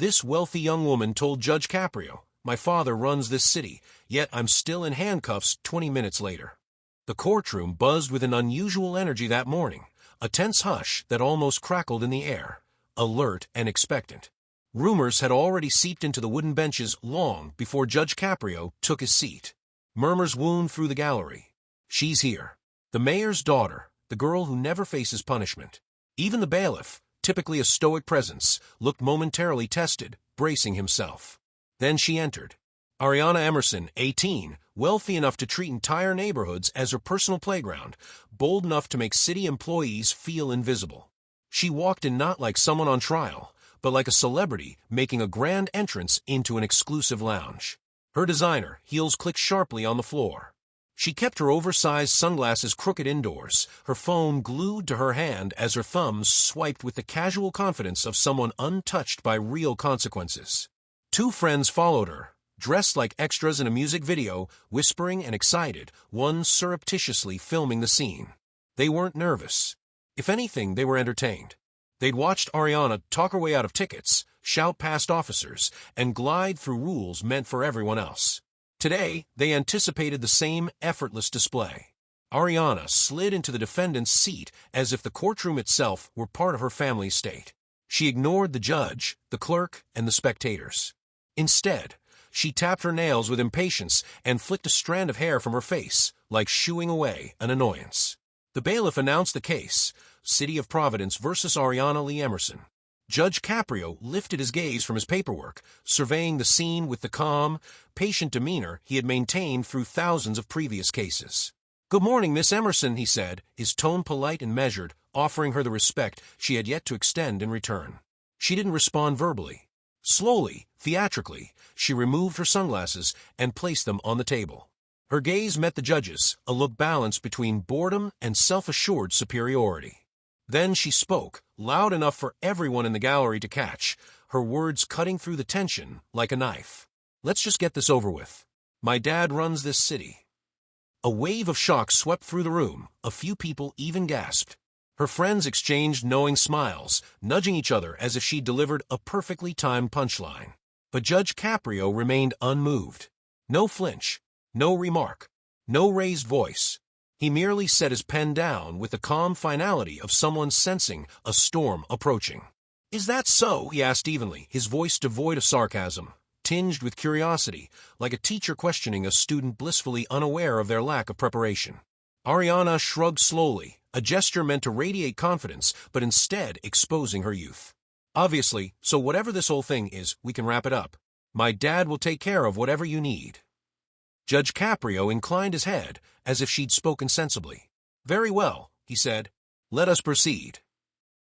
This wealthy young woman told Judge Caprio, "My father runs this city, yet I'm still in handcuffs 20 minutes later." The courtroom buzzed with an unusual energy that morning, a tense hush that almost crackled in the air, alert and expectant. Rumors had already seeped into the wooden benches long before Judge Caprio took his seat. Murmurs wound through the gallery. "She's here. The mayor's daughter, the girl who never faces punishment." Even the bailiff, typically a stoic presence, looked momentarily tested, bracing himself. Then she entered. Ariana Emerson, 18, wealthy enough to treat entire neighborhoods as her personal playground, bold enough to make city employees feel invisible. She walked in not like someone on trial, but like a celebrity making a grand entrance into an exclusive lounge. Her designer heels clicked sharply on the floor. She kept her oversized sunglasses crooked indoors, her phone glued to her hand as her thumbs swiped with the casual confidence of someone untouched by real consequences. Two friends followed her, dressed like extras in a music video, whispering and excited, one surreptitiously filming the scene. They weren't nervous. If anything, they were entertained. They'd watched Ariana talk her way out of tickets, shout past officers, and glide through rules meant for everyone else. Today, they anticipated the same effortless display. Ariana slid into the defendant's seat as if the courtroom itself were part of her family estate. She ignored the judge, the clerk, and the spectators. Instead, she tapped her nails with impatience and flicked a strand of hair from her face, like shooing away an annoyance. The bailiff announced the case, City of Providence versus Ariana Lee Emerson. Judge Caprio lifted his gaze from his paperwork, surveying the scene with the calm, patient demeanor he had maintained through thousands of previous cases. "Good morning, Miss Emerson," he said, his tone polite and measured, offering her the respect she had yet to extend in return. She didn't respond verbally. Slowly, theatrically, she removed her sunglasses and placed them on the table. Her gaze met the judge's, a look balanced between boredom and self-assured superiority. Then she spoke, loud enough for everyone in the gallery to catch, her words cutting through the tension like a knife. "Let's just get this over with. My dad runs this city." A wave of shock swept through the room, a few people even gasped. Her friends exchanged knowing smiles, nudging each other as if she delivered a perfectly timed punchline. But Judge Caprio remained unmoved. No flinch, no remark, no raised voice. He merely set his pen down with the calm finality of someone sensing a storm approaching. "Is that so?" he asked evenly, his voice devoid of sarcasm, tinged with curiosity, like a teacher questioning a student blissfully unaware of their lack of preparation. Ariana shrugged slowly, a gesture meant to radiate confidence, but instead exposing her youth. "Obviously, so whatever this whole thing is, we can wrap it up. My dad will take care of whatever you need." Judge Caprio inclined his head, as if she'd spoken sensibly. "Very well," he said. "Let us proceed."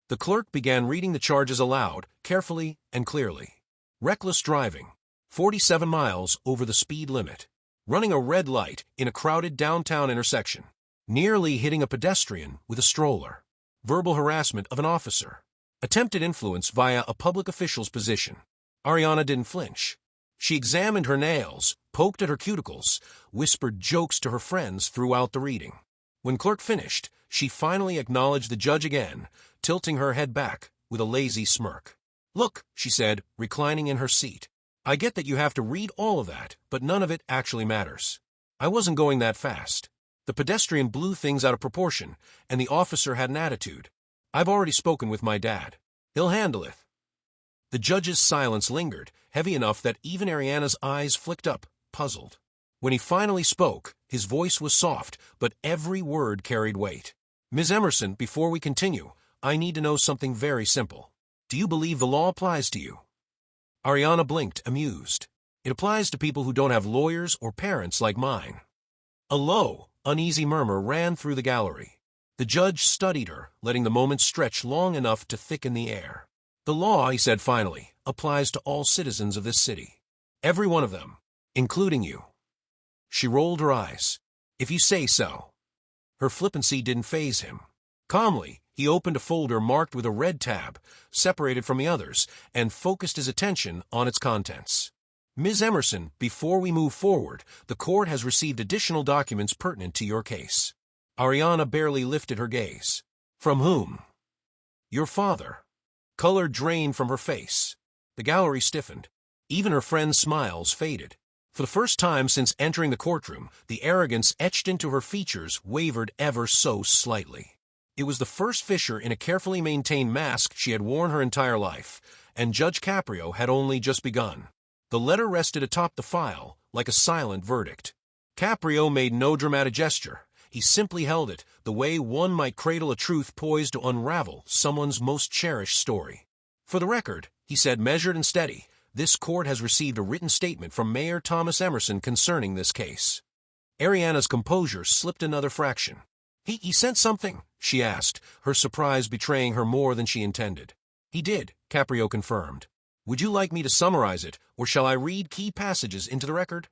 The clerk began reading the charges aloud, carefully and clearly. Reckless driving, 47 miles over the speed limit. Running a red light in a crowded downtown intersection. Nearly hitting a pedestrian with a stroller. Verbal harassment of an officer. Attempted influence via a public official's position. Ariana didn't flinch. She examined her nails, poked at her cuticles, whispered jokes to her friends throughout the reading. When clerk finished, she finally acknowledged the judge again, tilting her head back with a lazy smirk. "Look," she said, reclining in her seat. "I get that you have to read all of that, but none of it actually matters. I wasn't going that fast. The pedestrian blew things out of proportion, and the officer had an attitude. I've already spoken with my dad. He'll handle it." The judge's silence lingered, heavy enough that even Ariana's eyes flicked up, puzzled. When he finally spoke, his voice was soft, but every word carried weight. "Ms. Emerson, before we continue, I need to know something very simple. Do you believe the law applies to you?" Ariana blinked, amused. "It applies to people who don't have lawyers or parents like mine." A low, uneasy murmur ran through the gallery. The judge studied her, letting the moment stretch long enough to thicken the air. "The law," he said finally, "applies to all citizens of this city. Every one of them, including you." She rolled her eyes. "If you say so." Her flippancy didn't faze him. Calmly, he opened a folder marked with a red tab, separated from the others, and focused his attention on its contents. "Ms. Emerson, before we move forward, the court has received additional documents pertinent to your case." Ariana barely lifted her gaze. "From whom?" "Your father." Color drained from her face. The gallery stiffened. Even her friend's smiles faded. For the first time since entering the courtroom, the arrogance etched into her features wavered ever so slightly. It was the first fissure in a carefully maintained mask she had worn her entire life, and Judge Caprio had only just begun. The letter rested atop the file, like a silent verdict. Caprio made no dramatic gesture. He simply held it, the way one might cradle a truth poised to unravel someone's most cherished story. "For the record," he said, measured and steady, "this court has received a written statement from Mayor Thomas Emerson concerning this case." Ariana's composure slipped another fraction. He sent something?" she asked, her surprise betraying her more than she intended. "He did," Caprio confirmed. "Would you like me to summarize it, or shall I read key passages into the record?"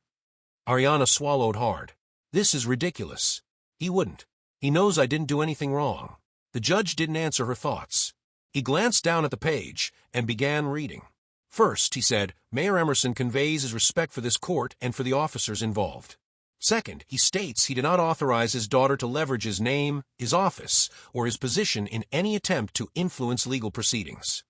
Ariana swallowed hard. "This is ridiculous." "He wouldn't. He knows I didn't do anything wrong." The judge didn't answer her thoughts. He glanced down at the page and began reading. "First," he said, "Mayor Emerson conveys his respect for this court and for the officers involved. Second, he states he did not authorize his daughter to leverage his name, his office, or his position in any attempt to influence legal proceedings."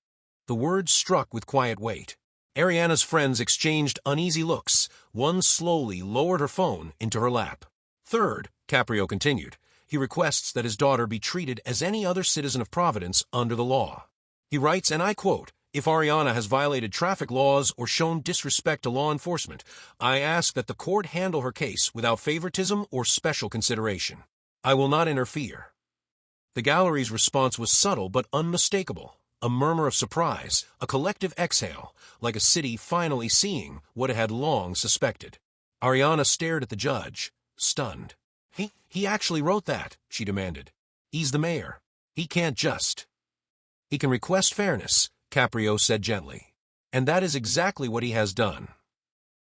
The words struck with quiet weight. Ariana's friends exchanged uneasy looks. One slowly lowered her phone into her lap. "Third," Caprio continued, "he requests that his daughter be treated as any other citizen of Providence under the law. He writes, and I quote, 'If Ariana has violated traffic laws or shown disrespect to law enforcement, I ask that the court handle her case without favoritism or special consideration. I will not interfere.'" The gallery's response was subtle but unmistakable. A murmur of surprise, a collective exhale, like a city finally seeing what it had long suspected. Ariana stared at the judge, stunned. He actually wrote that," she demanded. "He's the mayor. He can't just—" "He can request fairness," Caprio said gently. "And that is exactly what he has done."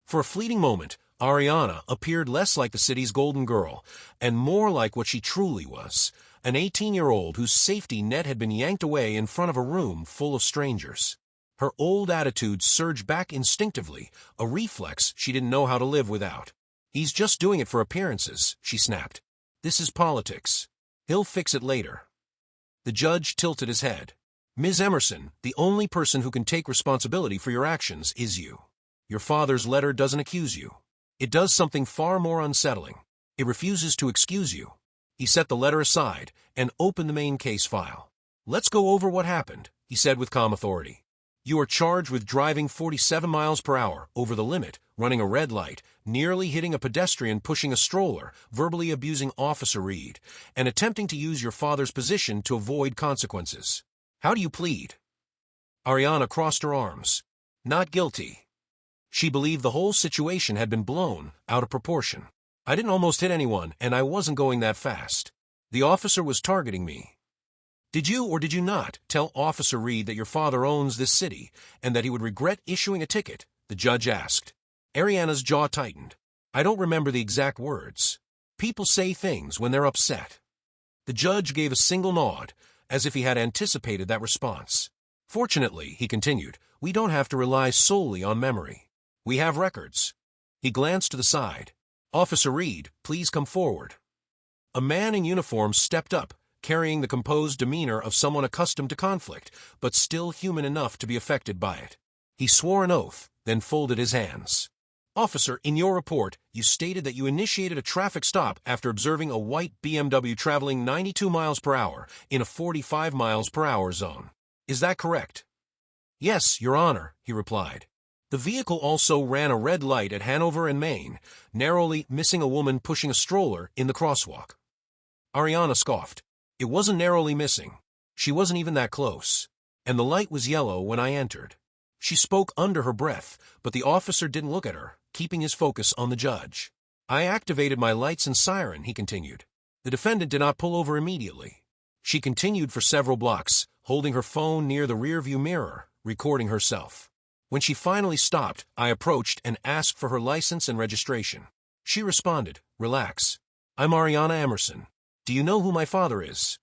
For a fleeting moment, Ariana appeared less like the city's golden girl, and more like what she truly was, an 18-year-old whose safety net had been yanked away in front of a room full of strangers. Her old attitude surged back instinctively, a reflex she didn't know how to live without. "He's just doing it for appearances," she snapped. "This is politics. He'll fix it later." The judge tilted his head. "Ms. Emerson, the only person who can take responsibility for your actions is you. Your father's letter doesn't accuse you. It does something far more unsettling. It refuses to excuse you." He set the letter aside and opened the main case file. "Let's go over what happened," he said with calm authority. "You are charged with driving 47 miles per hour over the limit, running a red light, nearly hitting a pedestrian pushing a stroller, verbally abusing Officer Reed, and attempting to use your father's position to avoid consequences. How do you plead?" Ariana crossed her arms. "Not guilty." She believed the whole situation had been blown out of proportion. "I didn't almost hit anyone, and I wasn't going that fast. The officer was targeting me." "Did you or did you not tell Officer Reed that your father owns this city, and that he would regret issuing a ticket?" the judge asked. Ariana's jaw tightened. "I don't remember the exact words. People say things when they're upset." The judge gave a single nod, as if he had anticipated that response. "Fortunately," he continued, "we don't have to rely solely on memory. We have records." He glanced to the side. "Officer Reed, please come forward." A man in uniform stepped up, carrying the composed demeanor of someone accustomed to conflict, but still human enough to be affected by it. He swore an oath, then folded his hands. "Officer, in your report, you stated that you initiated a traffic stop after observing a white BMW traveling 92 miles per hour in a 45 miles per hour zone. Is that correct?" "Yes, Your Honor," he replied. "The vehicle also ran a red light at Hanover and Main, narrowly missing a woman pushing a stroller in the crosswalk." Ariana scoffed. "It wasn't narrowly missing. She wasn't even that close. And the light was yellow when I entered." She spoke under her breath, but the officer didn't look at her, keeping his focus on the judge. "I activated my lights and siren," he continued. "The defendant did not pull over immediately." She continued for several blocks, holding her phone near the rearview mirror, recording herself. When she finally stopped, I approached and asked for her license and registration. She responded, "Relax. I'm Ariana Emerson. Do you know who my father is?"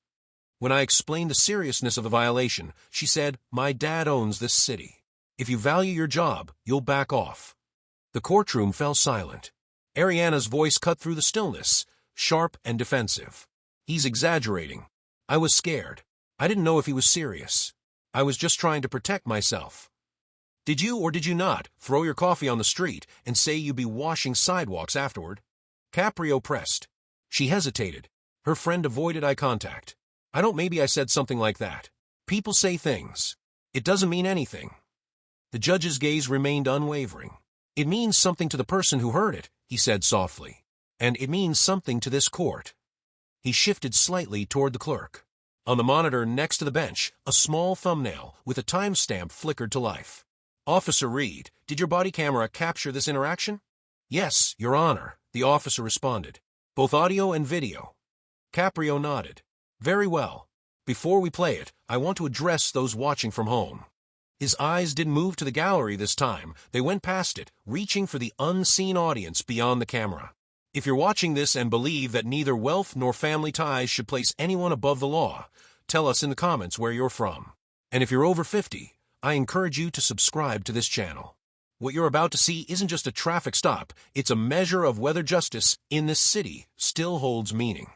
When I explained the seriousness of the violation, she said, "My dad owns this city. If you value your job, you'll back off." The courtroom fell silent. Ariana's voice cut through the stillness, sharp and defensive. "He's exaggerating. I was scared. I didn't know if he was serious. I was just trying to protect myself." Did you or did you not throw your coffee on the street and say you'd be washing sidewalks afterward? Caprio pressed. She hesitated. Her friend avoided eye contact. Maybe I said something like that. People say things. It doesn't mean anything. The judge's gaze remained unwavering. It means something to the person who heard it, he said softly. And it means something to this court. He shifted slightly toward the clerk. On the monitor next to the bench, a small thumbnail with a timestamp flickered to life. Officer Reed, did your body camera capture this interaction? Yes, Your Honor, the officer responded. Both audio and video. Caprio nodded. Very well. Before we play it, I want to address those watching from home. His eyes didn't move to the gallery this time. They went past it, reaching for the unseen audience beyond the camera. If you're watching this and believe that neither wealth nor family ties should place anyone above the law, tell us in the comments where you're from. And if you're over 50, I encourage you to subscribe to this channel. What you're about to see isn't just a traffic stop, it's a measure of whether justice in this city still holds meaning.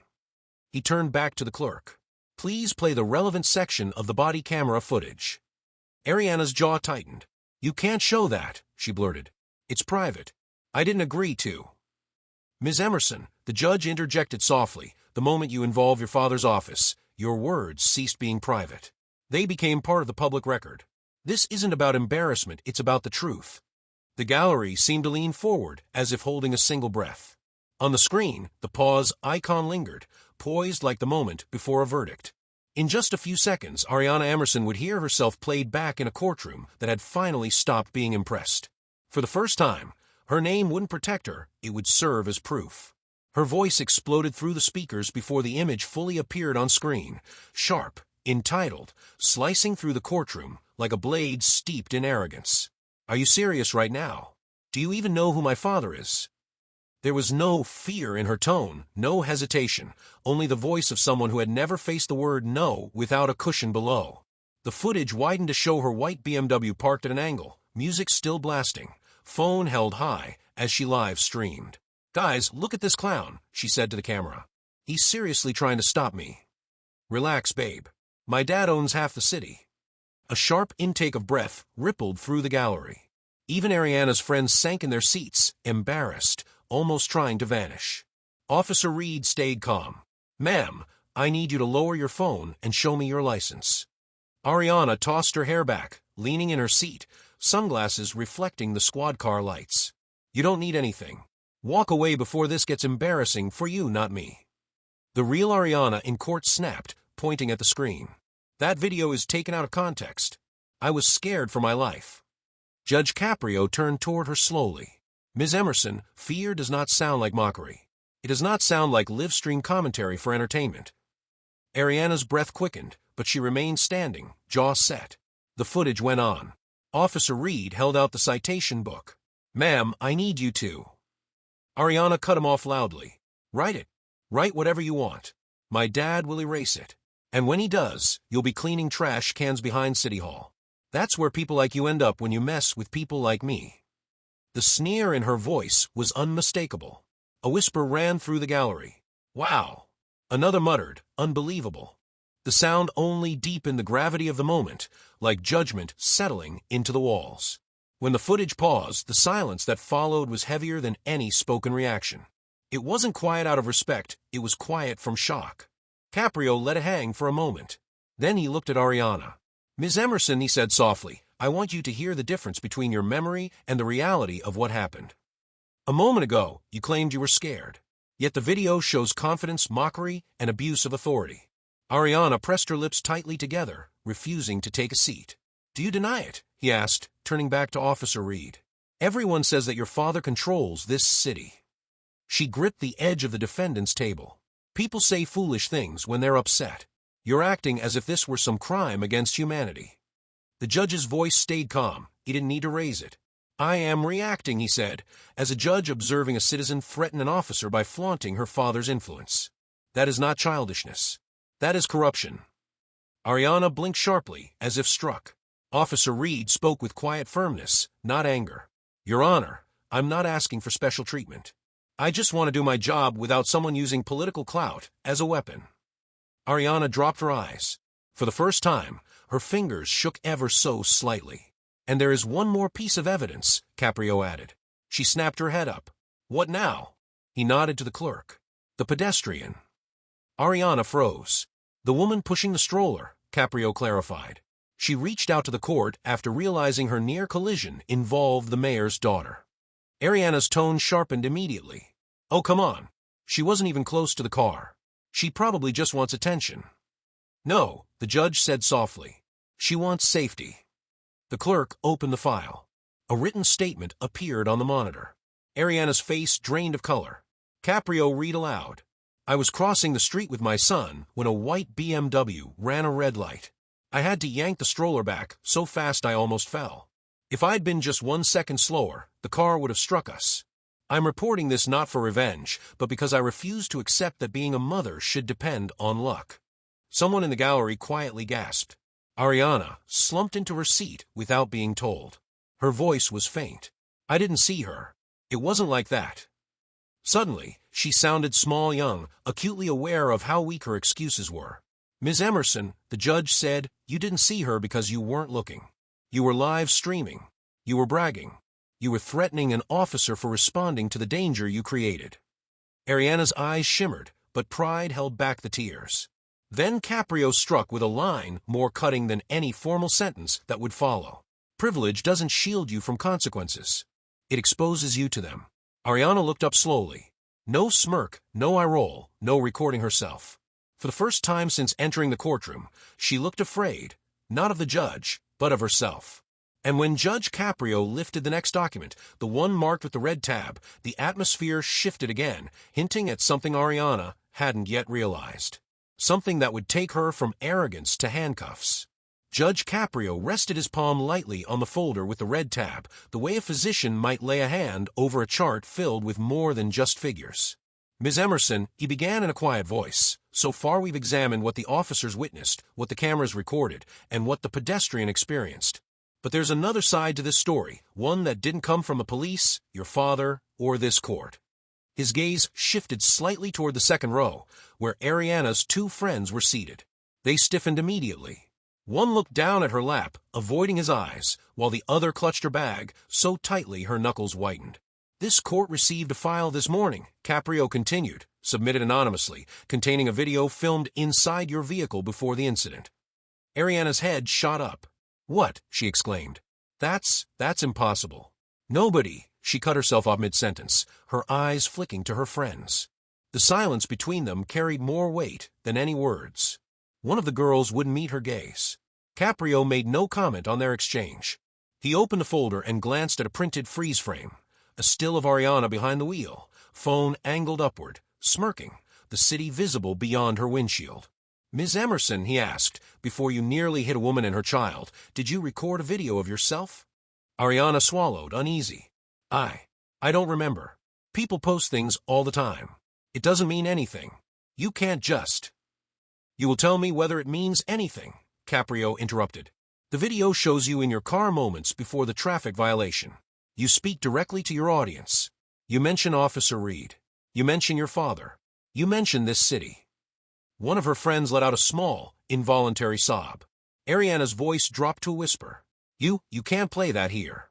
He turned back to the clerk. Please play the relevant section of the body camera footage. Ariana's jaw tightened. You can't show that, she blurted. It's private. I didn't agree to. Ms. Emerson, the judge interjected softly, the moment you involve your father's office, your words ceased being private. They became part of the public record. This isn't about embarrassment, it's about the truth. The gallery seemed to lean forward, as if holding a single breath. On the screen, the pause icon lingered, poised like the moment before a verdict. In just a few seconds, Ariana Emerson would hear herself played back in a courtroom that had finally stopped being impressed. For the first time, her name wouldn't protect her, it would serve as proof. Her voice exploded through the speakers before the image fully appeared on screen, sharp, entitled, slicing through the courtroom like a blade steeped in arrogance. Are you serious right now? Do you even know who my father is? There was no fear in her tone, no hesitation, only the voice of someone who had never faced the word no without a cushion below. The footage widened to show her white BMW parked at an angle, music still blasting, phone held high as she live streamed. Guys, look at this clown, she said to the camera. He's seriously trying to stop me. Relax, babe. My dad owns half the city. A sharp intake of breath rippled through the gallery. Even Ariana's friends sank in their seats, embarrassed, almost trying to vanish. Officer Reed stayed calm. Ma'am, I need you to lower your phone and show me your license. Ariana tossed her hair back, leaning in her seat, sunglasses reflecting the squad car lights. You don't need anything. Walk away before this gets embarrassing for you, not me. The real Ariana in court snapped, pointing at the screen. That video is taken out of context. I was scared for my life. Judge Caprio turned toward her slowly. Ms. Emerson, fear does not sound like mockery. It does not sound like live-stream commentary for entertainment. Ariana's breath quickened, but she remained standing, jaw set. The footage went on. Officer Reed held out the citation book. Ma'am, I need you to. Ariana cut him off loudly. Write it. Write whatever you want. My dad will erase it. And when he does, you'll be cleaning trash cans behind City Hall. That's where people like you end up when you mess with people like me. The sneer in her voice was unmistakable. A whisper ran through the gallery. Wow. Another muttered, unbelievable. The sound only deepened the gravity of the moment, like judgment settling into the walls. When the footage paused, the silence that followed was heavier than any spoken reaction. It wasn't quiet out of respect, it was quiet from shock. Caprio let it hang for a moment. Then he looked at Ariana. Ms. Emerson, he said softly, I want you to hear the difference between your memory and the reality of what happened. A moment ago, you claimed you were scared. Yet the video shows confidence, mockery, and abuse of authority. Ariana pressed her lips tightly together, refusing to take a seat. Do you deny it? He asked, turning back to Officer Reed. Everyone says that your father controls this city. She gripped the edge of the defendant's table. People say foolish things when they're upset. You're acting as if this were some crime against humanity. The judge's voice stayed calm. He didn't need to raise it. I am reacting, he said, as a judge observing a citizen threaten an officer by flaunting her father's influence. That is not childishness. That is corruption. Ariana blinked sharply, as if struck. Officer Reed spoke with quiet firmness, not anger. Your Honor, I'm not asking for special treatment. I just want to do my job without someone using political clout as a weapon. Ariana dropped her eyes. For the first time, her fingers shook ever so slightly. And there is one more piece of evidence, Caprio added. She snapped her head up. What now? He nodded to the clerk. The pedestrian. Ariana froze. The woman pushing the stroller, Caprio clarified. She reached out to the court after realizing her near collision involved the mayor's daughter. Ariana's tone sharpened immediately. Oh, come on. She wasn't even close to the car. She probably just wants attention. No, the judge said softly. She wants safety. The clerk opened the file. A written statement appeared on the monitor. Ariana's face drained of color. Caprio read aloud. I was crossing the street with my son when a white BMW ran a red light. I had to yank the stroller back so fast I almost fell. If I'd been just 1 second slower, the car would have struck us. I'm reporting this not for revenge, but because I refuse to accept that being a mother should depend on luck. Someone in the gallery quietly gasped. Ariana slumped into her seat without being told. Her voice was faint. I didn't see her. It wasn't like that. Suddenly, she sounded small young, acutely aware of how weak her excuses were. Ms. Emerson, the judge said, you didn't see her because you weren't looking. You were live streaming. You were bragging. You were threatening an officer for responding to the danger you created. Ariana's eyes shimmered, but pride held back the tears. Then Caprio struck with a line more cutting than any formal sentence that would follow. Privilege doesn't shield you from consequences. It exposes you to them. Ariana looked up slowly. No smirk, no eye roll, no recording herself. For the first time since entering the courtroom, she looked afraid, not of the judge, but of herself. And when Judge Caprio lifted the next document, the one marked with the red tab, the atmosphere shifted again, hinting at something Ariana hadn't yet realized. Something that would take her from arrogance to handcuffs. Judge Caprio rested his palm lightly on the folder with the red tab, the way a physician might lay a hand over a chart filled with more than just figures. Ms. Emerson, he began in a quiet voice. So far we've examined what the officers witnessed, what the cameras recorded, and what the pedestrian experienced. But there's another side to this story, one that didn't come from the police, your father, or this court. His gaze shifted slightly toward the second row, where Ariana's two friends were seated. They stiffened immediately. One looked down at her lap, avoiding his eyes, while the other clutched her bag so tightly her knuckles whitened. This court received a file this morning, Caprio continued, submitted anonymously, containing a video filmed inside your vehicle before the incident. Ariana's head shot up. What? She exclaimed. That's impossible. Nobody. She cut herself off mid-sentence, her eyes flicking to her friends. The silence between them carried more weight than any words. One of the girls wouldn't meet her gaze. Caprio made no comment on their exchange. He opened the folder and glanced at a printed freeze frame. A still of Ariana behind the wheel, phone angled upward, smirking, the city visible beyond her windshield. Ms. Emerson, he asked, before you nearly hit a woman and her child, did you record a video of yourself? Ariana swallowed, uneasy. I don't remember. People post things all the time. It doesn't mean anything. You can't just. You will tell me whether it means anything, Caprio interrupted. The video shows you in your car moments before the traffic violation. You speak directly to your audience. You mention Officer Reed. You mention your father. You mention this city. One of her friends let out a small, involuntary sob. Ariana's voice dropped to a whisper. You can't play that here.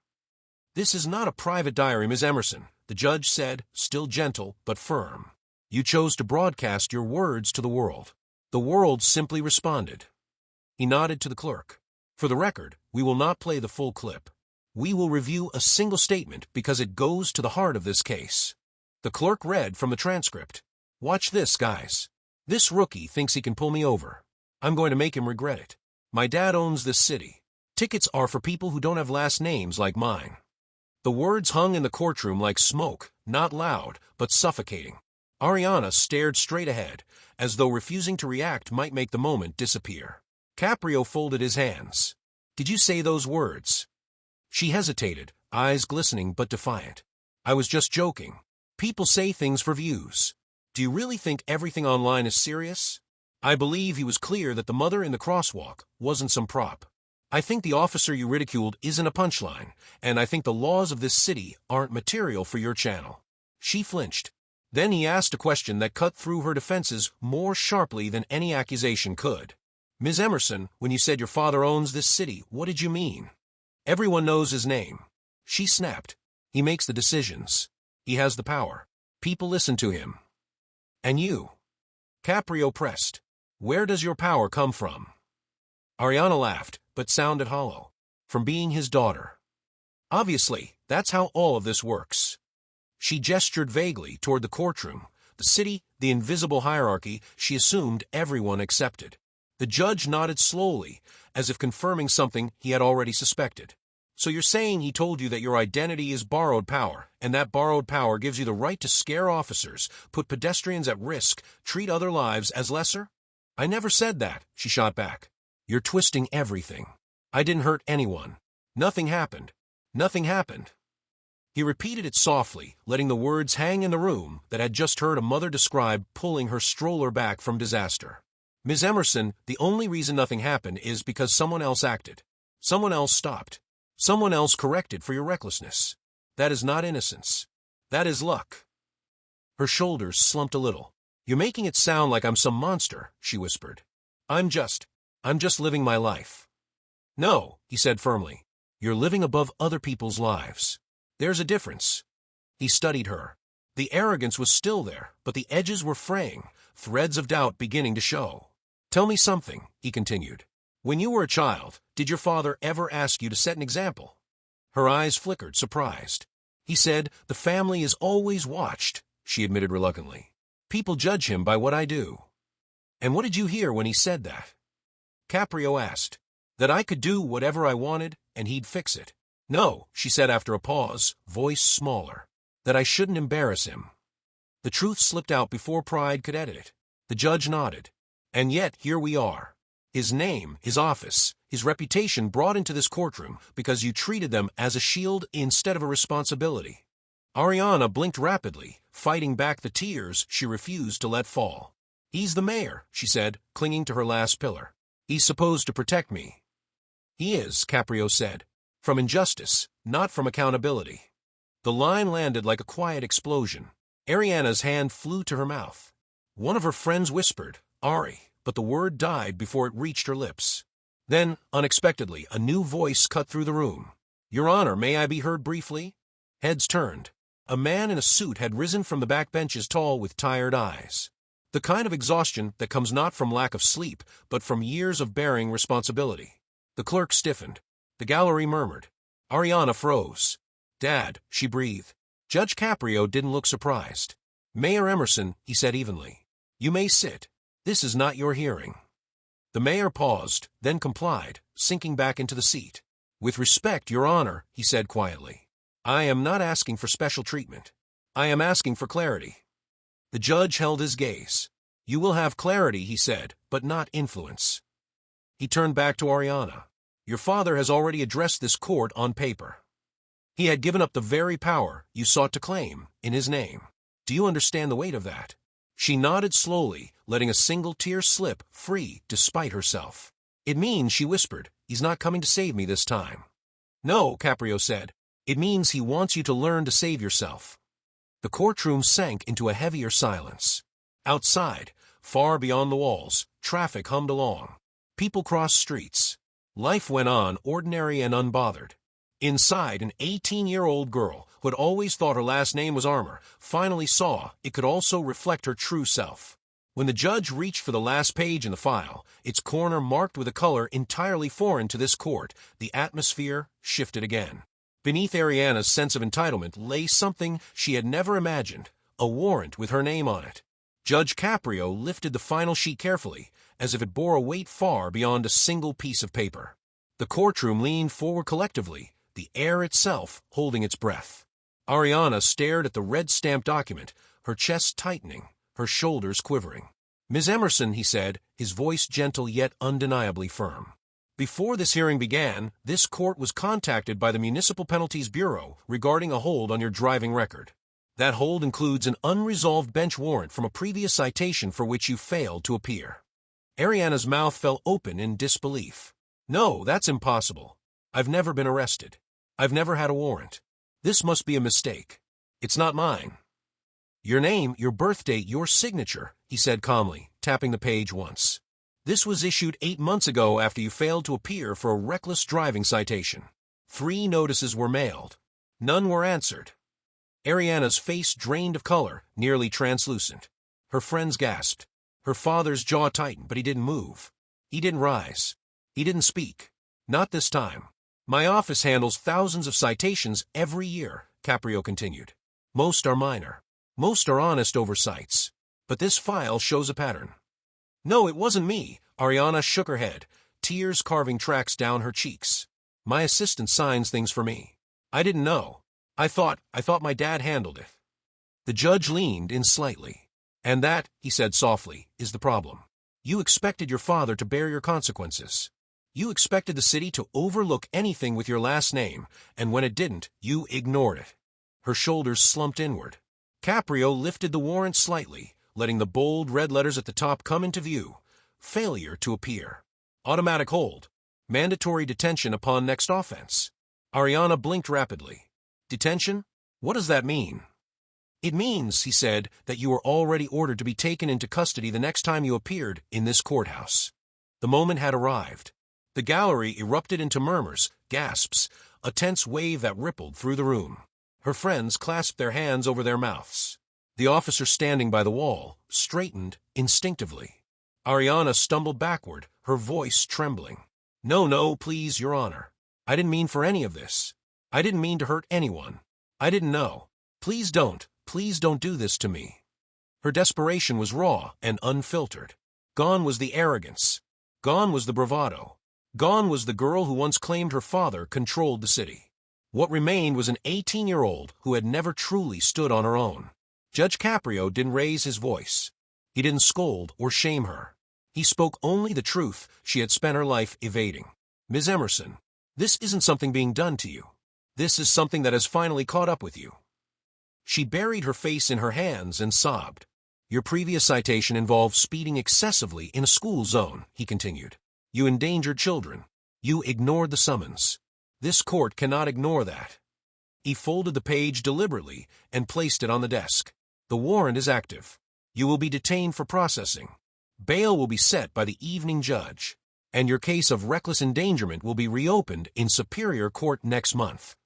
This is not a private diary, Ms. Emerson, the judge said, still gentle but firm. You chose to broadcast your words to the world. The world simply responded. He nodded to the clerk. For the record, we will not play the full clip. We will review a single statement because it goes to the heart of this case. The clerk read from the transcript. Watch this, guys. This rookie thinks he can pull me over. I'm going to make him regret it. My dad owns this city. Tickets are for people who don't have last names like mine. The words hung in the courtroom like smoke, not loud, but suffocating. Ariana stared straight ahead, as though refusing to react might make the moment disappear. Caprio folded his hands. Did you say those words? She hesitated, eyes glistening but defiant. I was just joking. People say things for views. Do you really think everything online is serious? I believe he was clear that the mother in the crosswalk wasn't some prop. I think the officer you ridiculed isn't a punchline, and I think the laws of this city aren't material for your channel. She flinched. Then he asked a question that cut through her defenses more sharply than any accusation could. Ms. Emerson, when you said your father owns this city, what did you mean? Everyone knows his name. She snapped. He makes the decisions. He has the power. People listen to him. And you? Caprio pressed. Where does your power come from? Ariana laughed, but sounded hollow. From being his daughter. Obviously, that's how all of this works. She gestured vaguely toward the courtroom, the city, the invisible hierarchy she assumed everyone accepted. The judge nodded slowly, as if confirming something he had already suspected. So you're saying he told you that your identity is borrowed power, and that borrowed power gives you the right to scare officers, put pedestrians at risk, treat other lives as lesser? I never said that, she shot back. You're twisting everything. I didn't hurt anyone. Nothing happened. Nothing happened. He repeated it softly, letting the words hang in the room that had just heard a mother describe pulling her stroller back from disaster. Ms. Emerson, the only reason nothing happened is because someone else acted. Someone else stopped. Someone else corrected for your recklessness. That is not innocence. That is luck. Her shoulders slumped a little. You're making it sound like I'm some monster, she whispered. I'm just living my life. No, he said firmly. You're living above other people's lives. There's a difference. He studied her. The arrogance was still there, but the edges were fraying, threads of doubt beginning to show. Tell me something, he continued. When you were a child, did your father ever ask you to set an example? Her eyes flickered, surprised. He said, the family is always watched, she admitted reluctantly. People judge him by what I do. And what did you hear when he said that? Caprio asked. That I could do whatever I wanted, and he'd fix it. No, she said after a pause, voice smaller. That I shouldn't embarrass him. The truth slipped out before pride could edit it. The judge nodded. And yet, here we are. His name, his office, his reputation brought into this courtroom because you treated them as a shield instead of a responsibility. Ariana blinked rapidly, fighting back the tears she refused to let fall. He's the mayor, she said, clinging to her last pillar. He's supposed to protect me. He is, Caprio said. From injustice, not from accountability. The line landed like a quiet explosion. Ariana's hand flew to her mouth. One of her friends whispered, Ari, but the word died before it reached her lips. Then, unexpectedly, a new voice cut through the room. Your Honor, may I be heard briefly? Heads turned. A man in a suit had risen from the back benches, tall with tired eyes. The kind of exhaustion that comes not from lack of sleep, but from years of bearing responsibility. The clerk stiffened. The gallery murmured. Ariana froze. Dad, she breathed. Judge Caprio didn't look surprised. Mayor Emerson, he said evenly. You may sit. This is not your hearing. The mayor paused, then complied, sinking back into the seat. With respect, Your Honor, he said quietly. I am not asking for special treatment. I am asking for clarity. The judge held his gaze. You will have clarity, he said, but not influence. He turned back to Ariana. Your father has already addressed this court on paper. He had given up the very power you sought to claim in his name. Do you understand the weight of that? She nodded slowly, letting a single tear slip free despite herself. It means, she whispered, he's not coming to save me this time. No, Caprio said. It means he wants you to learn to save yourself. The courtroom sank into a heavier silence. Outside, far beyond the walls, traffic hummed along. People crossed streets. Life went on, ordinary and unbothered. Inside, an 18-year-old girl, who had always thought her last name was Armor, finally saw it could also reflect her true self. When the judge reached for the last page in the file, its corner marked with a color entirely foreign to this court, the atmosphere shifted again. Beneath Ariana's sense of entitlement lay something she had never imagined, a warrant with her name on it. Judge Caprio lifted the final sheet carefully, as if it bore a weight far beyond a single piece of paper. The courtroom leaned forward collectively, the air itself holding its breath. Ariana stared at the red-stamped document, her chest tightening, her shoulders quivering. Ms. Emerson, he said, his voice gentle yet undeniably firm. Before this hearing began, this court was contacted by the Municipal Penalties Bureau regarding a hold on your driving record. That hold includes an unresolved bench warrant from a previous citation for which you failed to appear. Ariana's mouth fell open in disbelief. No, that's impossible. I've never been arrested. I've never had a warrant. This must be a mistake. It's not mine. Your name, your birth date, your signature, he said calmly, tapping the page once. This was issued 8 months ago after you failed to appear for a reckless driving citation. 3 notices were mailed. None were answered. Ariana's face drained of color, nearly translucent. Her friends gasped. Her father's jaw tightened, but he didn't move. He didn't rise. He didn't speak. Not this time. My office handles thousands of citations every year, Caprio continued. Most are minor. Most are honest oversights. But this file shows a pattern. No, it wasn't me. Ariana shook her head, tears carving tracks down her cheeks. My assistant signs things for me. I didn't know. I thought my dad handled it. The judge leaned in slightly. And that, he said softly, is the problem. You expected your father to bear your consequences. You expected the city to overlook anything with your last name, and when it didn't, you ignored it. Her shoulders slumped inward. Caprio lifted the warrant slightly, letting the bold red letters at the top come into view. Failure to appear. Automatic hold. Mandatory detention upon next offense. Ariana blinked rapidly. Detention? What does that mean? It means, he said, that you were already ordered to be taken into custody the next time you appeared in this courthouse. The moment had arrived. The gallery erupted into murmurs, gasps, a tense wave that rippled through the room. Her friends clasped their hands over their mouths. The officer standing by the wall straightened instinctively. Ariana stumbled backward, her voice trembling. No, please, Your Honor. I didn't mean for any of this. I didn't mean to hurt anyone. I didn't know. Please don't do this to me. Her desperation was raw and unfiltered. Gone was the arrogance. Gone was the bravado. Gone was the girl who once claimed her father controlled the city. What remained was an 18-year-old who had never truly stood on her own. Judge Caprio didn't raise his voice. He didn't scold or shame her. He spoke only the truth she had spent her life evading. Ms. Emerson, this isn't something being done to you. This is something that has finally caught up with you. She buried her face in her hands and sobbed. Your previous citation involved speeding excessively in a school zone, he continued. You endangered children. You ignored the summons. This court cannot ignore that. He folded the page deliberately and placed it on the desk. The warrant is active. You will be detained for processing. Bail will be set by the evening judge, and your case of reckless endangerment will be reopened in Superior Court next month.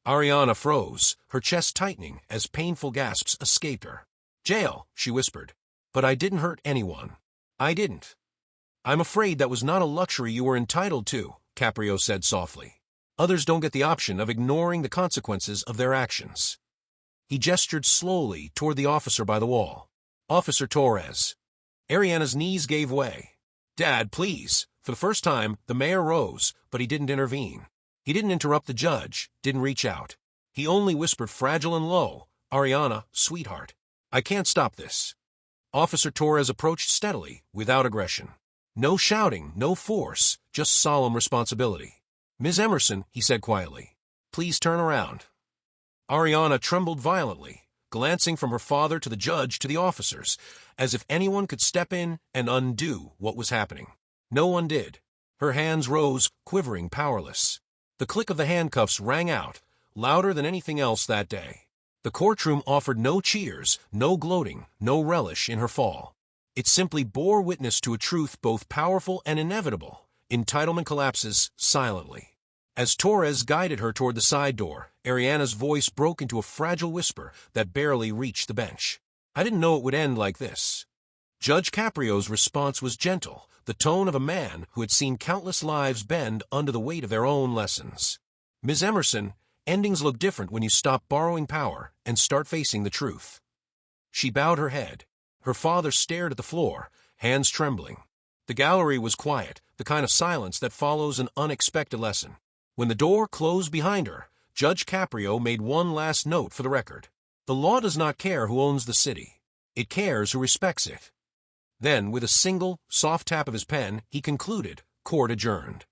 Ariana froze, her chest tightening as painful gasps escaped her. Jail, she whispered. But I didn't hurt anyone. I didn't. I'm afraid that was not a luxury you were entitled to, Caprio said softly. Others don't get the option of ignoring the consequences of their actions. He gestured slowly toward the officer by the wall. Officer Torres. Ariana's knees gave way. Dad, please. For the first time, the mayor rose, but he didn't intervene. He didn't interrupt the judge, didn't reach out. He only whispered fragile and low, Ariana, sweetheart, I can't stop this. Officer Torres approached steadily, without aggression. No shouting, no force, just solemn responsibility. Ms. Emerson, he said quietly, please turn around. Ariana trembled violently, glancing from her father to the judge to the officers, as if anyone could step in and undo what was happening. No one did. Her hands rose, quivering, powerless. The click of the handcuffs rang out, louder than anything else that day. The courtroom offered no cheers, no gloating, no relish in her fall. It simply bore witness to a truth both powerful and inevitable. Entitlement collapses silently. As Torres guided her toward the side door, Ariana's voice broke into a fragile whisper that barely reached the bench. I didn't know it would end like this. Judge Caprio's response was gentle, the tone of a man who had seen countless lives bend under the weight of their own lessons. Ms. Emerson, endings look different when you stop borrowing power and start facing the truth. She bowed her head. Her father stared at the floor, hands trembling. The gallery was quiet, the kind of silence that follows an unexpected lesson. When the door closed behind her, Judge Caprio made one last note for the record. The law does not care who owns the city. It cares who respects it. Then, with a single, soft tap of his pen, he concluded, court adjourned.